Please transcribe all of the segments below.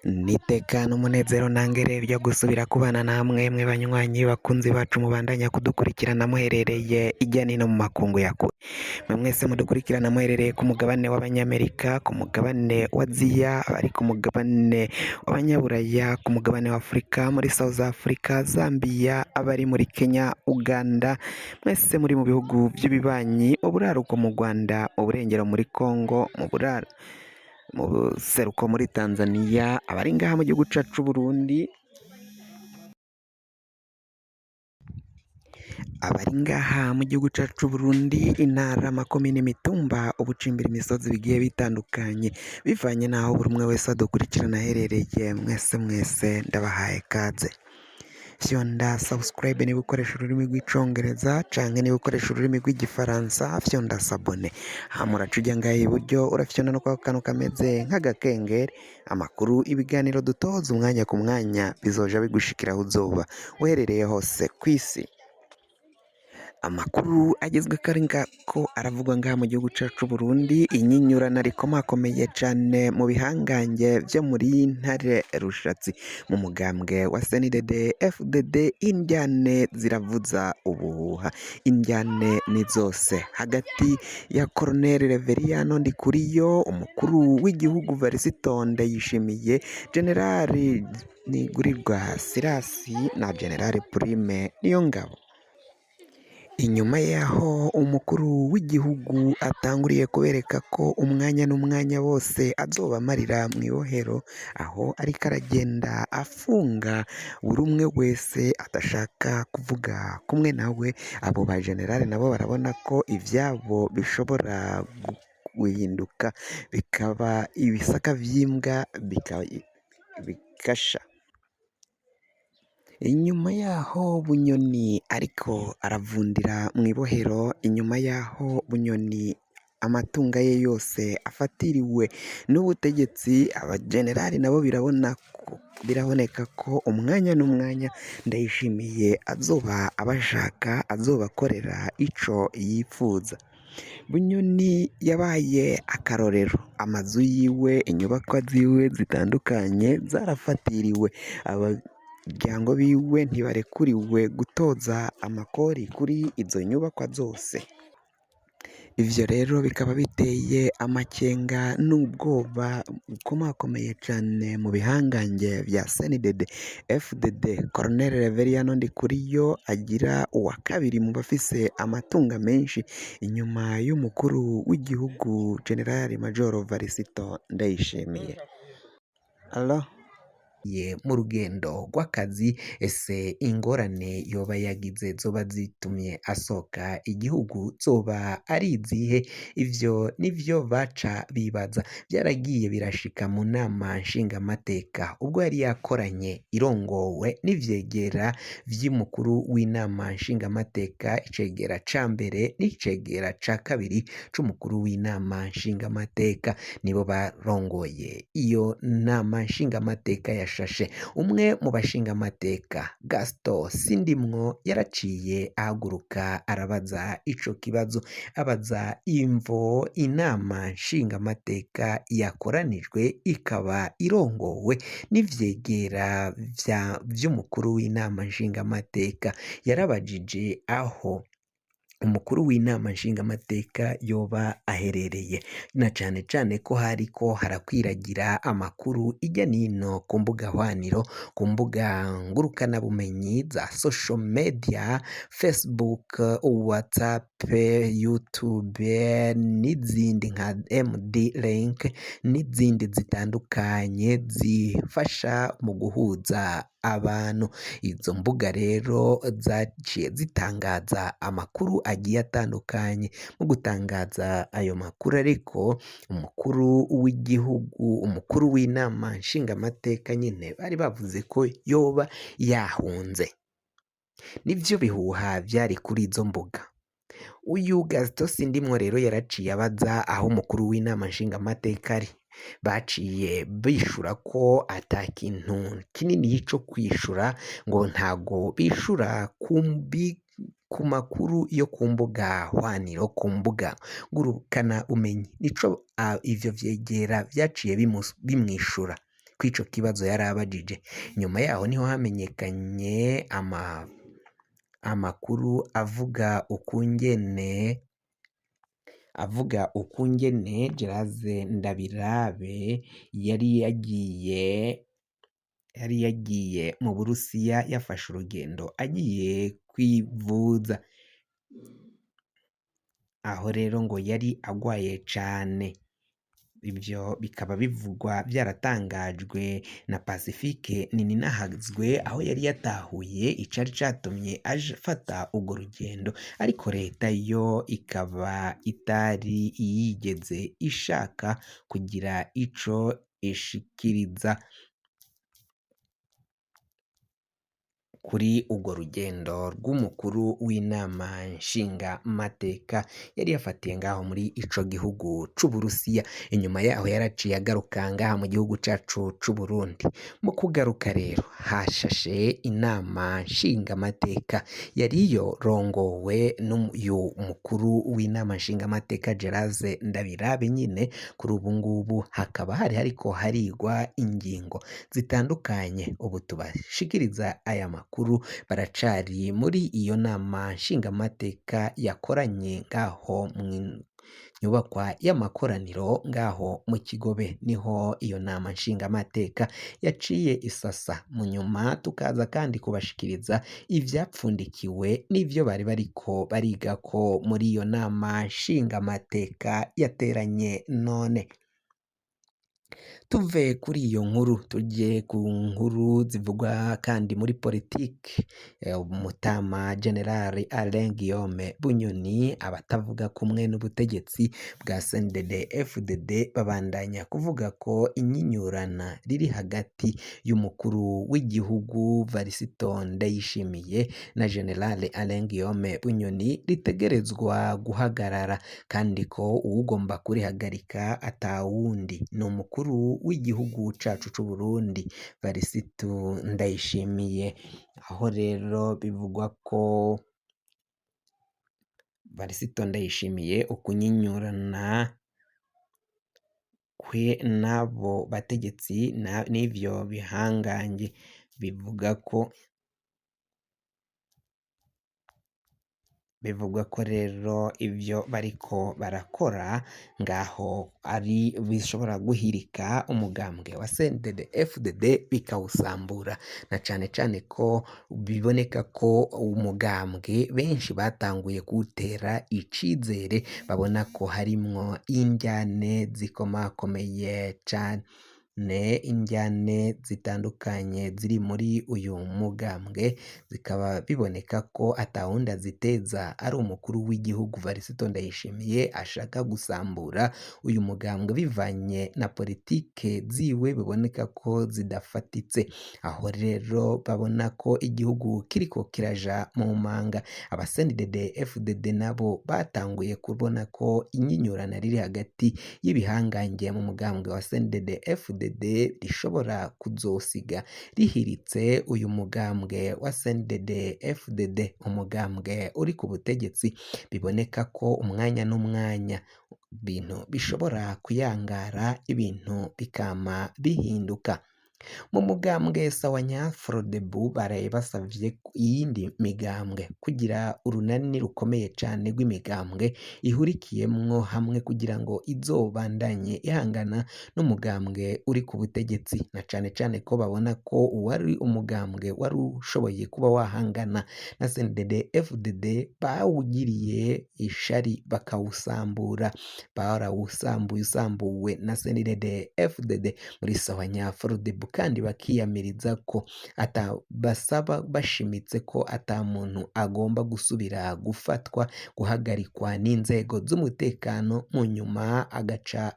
Nitekana umunezero ntangere byo gusubira kubana namwe mwe banywanyi bakunzi bacu mubandanya kudukurikirana muherereye ijya nino mu makungu ya kure. Mwe mwese mudukurikirana muherereye ku mugabane w'abanyamerika, ku mugabane wa Aziya, abari ku mugabane w'abanyaburaya, ku mugabane wa Afurika, muri South Africa, Zambia, abari muri Kenya, Uganda, mwese muri mu bihugu by'ibibanyi, mu buraruko mu Rwanda, mu burengero muri Congo, mu buseruko muri Tanzania, abari ngaha mu gihugu cyacu Burundi, abari ngaha mu gihugu cyacu Burundi, intara, amakomine, imitumba, ubucimbira, imisozi bigiye bitandukanye, bivanye n'aho buri umwe wese adukurikirana aherereye. Mwese ndabahaye kaze. Fyonda subscribe niba ukoresha ururimi rw'icongereza canke niba ukoresha ururimi rw'igifaransa, fyonda sabone. Hamuraca ujya ngaha iburyo urafyonda no kwa kantu kameze nk'agakengeri, amakuru, ibiganiro dutoza umwanya ku mwanya bizoja bigushikira aho uzoba uherereye hose ku isi. Amakuru agezwe ko aravugwa ngaha mu gihugu cyacu Burundi, inyinyurana rikomakomeye cyane mu bihangange byo muri Ntare Rushatsi mu mugambwe wa CNDD FDD. Indyane ziravuza ubuhuha, indyane ni zose hagati ya Colonel Reveriyano Ndikuriyo, umukuru w'igihugu Varisito Ndayishimiye, Generali Ntigurirwa Sirasi na Generali Prime Niyongabo. Inyuma yaho umukuru w'igihugu atanguriye kubereka ko umwanya n'umwanya wose azobamarira mu ibohero, aho ariko aragenda afunga buri umwe wese adashaka kuvuga kumwe nawe. Abo ba generale nabo barabona ko ibyabo bishobora guhinduka bikaba ibisaka by'imbwa bigasha. Inyuma yaho Bunyoni ariko aravundira mu ibohero, inyuma yaho Bunyoni amatunga ye yose afatiriwe n'ubutegetsi, abajenerali nabo biraboneka ko umwanya n'umwanya Ndayishimiye azoba abashaka, azobakorera ico yifuza. Bunyoni yabaye akarorero, amazu yiwe, inyubakwa ziwe zitandukanye zarafatiriwe, abajyango biwe ntibarekuriwe gutoza amakori kuri izo nyubakwa zose. Ivyo rero bikaba biteye amakenga n'ubwoba bukomakomeye cyane mu bihangange vya CNDD FDD. Colonel Reveriyano Ndikuriyo agira uwa kabiri mu bafise amatunga menshi inyuma y'umukuru w'igihugu General Major Varisito Ndayishimiye. Mu rugendo rw'akazi, ese ingorane yoba yagize zoba zitumye asohoka igihugu zoba ari izihe? Ivyo nivyo baca bibaza. Byaragiye birashika mu nama nshingamateka ubwo yari yakoranye irongowe n'ivyegera vy'umukuru w'inama nshingamateka, icegera ca mbere n'icegera ca kabiri c'umukuru w'inama nshingamateka, nibo barongoye iyo nama nshingamateka yashashe. Umwe mu bashingamateka, Gaston Sindimwo, yaraciye ahaguruka arabaza ico kibazo, abaza imvo inama nshingamateka yakoranijwe ikaba irongowe n'ivyegera vy'umukuru w'inama nshingamateka. Yarabajije aho umukuru w'inama nshingamateka yoba aherereye, na cane cane ko hariko harakwiragira amakuru ijya nino ku mbuga hwaniro, ku mbuga ngurukana bumenyi za social media, Facebook, WhatsApp, YouTube n'izindi nka MD Link n'izindi zitandukanye zifasha mu guhuza abantu. Izo mbuga rero zaciye zitangaza amakuru agiye atandukanye. Mu gutangaza ayo makuru ariko, umukuru w'igihugu, umukuru w'inama nshingamateka nyine bari bavuze ko yoba yahunze. Nivyo bihuha byari kuri izo mbuga. Uyu Gaston Sindimwo rero yaraciye abaza aho umukuru w'inama nshingamateka ari. Baciye bishura ko ata kintu kinini cyo kwishura, ngo ntago bishura ku makuru yo ku mbuga hwaniro, ku mbuga ngurukana umenyi. Nico ivyo vyegera vyaciye bimwishura. kw'ico kibazo yari abajije. Nyuma yaho niho hamenyekanye amakuru avuga ukungene Gérard Ndabirabe yari yagiye mu Burusiya yafashe urugendo agiye kwivuza, aho rero ngo yari agwaye cane. Ivyo bikaba bivugwa vyaratangajwe na Pacifique Nininahazwe, aho yari yatahuye icari catumye afata urwo rugendo, ariko leta yo ikaba itari yigeze ishaka kugira ico ishikiriza kuri urwo rugendo rw'umukuru w'inama nshingamateka yari yafatiye ngaho muri ico gihugu c'Uburusiya. Inyuma yaho yaraciye agaruka ngaha mu gihugu cacu c'Uburundi. Mu kugaruka rero hashashe inama nshingamateka yari yorongowe n'uyu mukuru w'inama nshingamateka Gérard Ndabirabe nyine. Kuri ubu ngubu hakaba hariko harigwa ingingo zitandukanye. Ubu tubashikiriza aya makuru baracari muri iyo nama nshingamateka yakoranye ngaho mu nyubakwa y'amakoraniro ngaho mu Kigobe, niho iyo nama nshingamateka yaciye isasa. Mu nyuma tukaza kandi kubashikiriza ivyapfundikiwe n'ivyo bari bariko barigako muri iyo nama nshingamateka yateranye none. Tuve kuri iyo nkuru tuje ku nkuru zivugwa kandi muri politiki. Umutama General Alain Guillaume Bunyoni, abatavuga kumwe n'ubutegetsi bwa CNDD-FDD babandanya kuvuga ko inyinyurana riri hagati y'umukuru w'igihugu Varisito Ndayishimiye na General Alain Guillaume Bunyoni ritegerezwa guhagarara, kandi ko uwugomba kurihagarika atawundi ni umukuru w'igihugu cacu c'Uburundi Varisito Ndayishimiye. Aho rero bivugwa ko Varisito Ndayishimiye ukunyinyurana kwe n'abo bategetsi n'ivyo bihangange bivugwa ko rero ivyo bariko barakora ngaho ari bishobora guhirika umugambwe wa CNDD-FDD bikawusambura, na cane cane ko biboneka ko umugambwe benshi batanguye kuwutera icizere, babona ko harimwo indyane zikomakomeye cane, indyane zitandukanye ziri muri uyu mugambwe, zikaba biboneka ko atawundi aziteza ari umukuru w'igihugu Varisito Ndayishimiye ashaka gusambura uyu mugambwe bivanye na politike ziwe biboneka ko zidafatitse. Aho rero babona ko igihugu kiriko kiraja mu manga. Aba CNDD-FDD nabo batanguye kubona ko inyinyurana riri hagati y'ibihangange mu mugambwe wa CNDD-FDD rishobora kuzosiga rihiritse uyu mugambwe wa CNDD-FDD, umugambwe uri ku butegetsi. Biboneka ko umwanya n'umwanya ibintu bishobora kuyangara, ibintu bikama bihinduka. Mu mugambwe Sawanya Frodebu baraye basavye iyindi migambwe kugira urunani rukomeye cane rw'imigambwe ihurikiyemwo hamwe kugira ngo izobandanye ihangana n'umugambwe uri ku butegetsi, na cane cane ko babona ko uwari umugambwe wari ushoboye kuba wahangana na CNDD-FDD bawugiriye ishari bakawusambura, usambuwe na CNDD-FDD muri Sawanya Frodebu, kandi bakiyamiriza ko basaba bashimitse ko ata muntu agomba gusubira gufatwa, guhagarikwa n'inzego z'umutekano mu nyuma agaca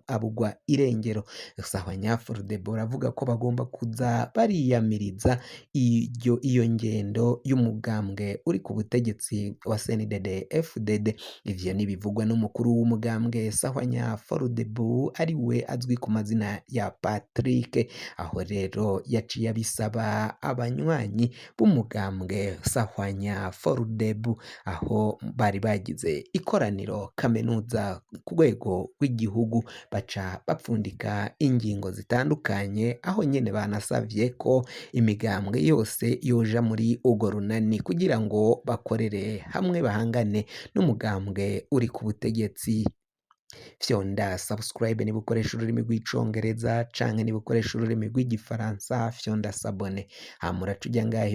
abugwa irengero. Sawanya Frodebu baravuga ko bagomba kuza bariyamiriza iyo ngendo y'umugambwe uri ku butegetsi wa CNDD-FDD. Ivyo nibivugwa n'umukuru w'umugambwe Sawanya Frodebu ari we azwi ku mazina ya Patrick aho rero yaciye abisaba abanywanyi b'umugambwe Sahwanya Forudebu, aho bari bagize ikoraniro kaminuza ku rwego rw'igihugu, baca bapfundika ingingo zitandukanye, aho nyene banasavye ko imigambwe yose yoja muri urwo runani kugira ngo bakorere hamwe bahangane n'umugambwe uri ku butegetsi. Fyonda subscribe niba ukoresha ururimi rw'icongereza canke niba ukoresha ururimi rw'igifaransa, fyonda sabone hama uraca uja ngaha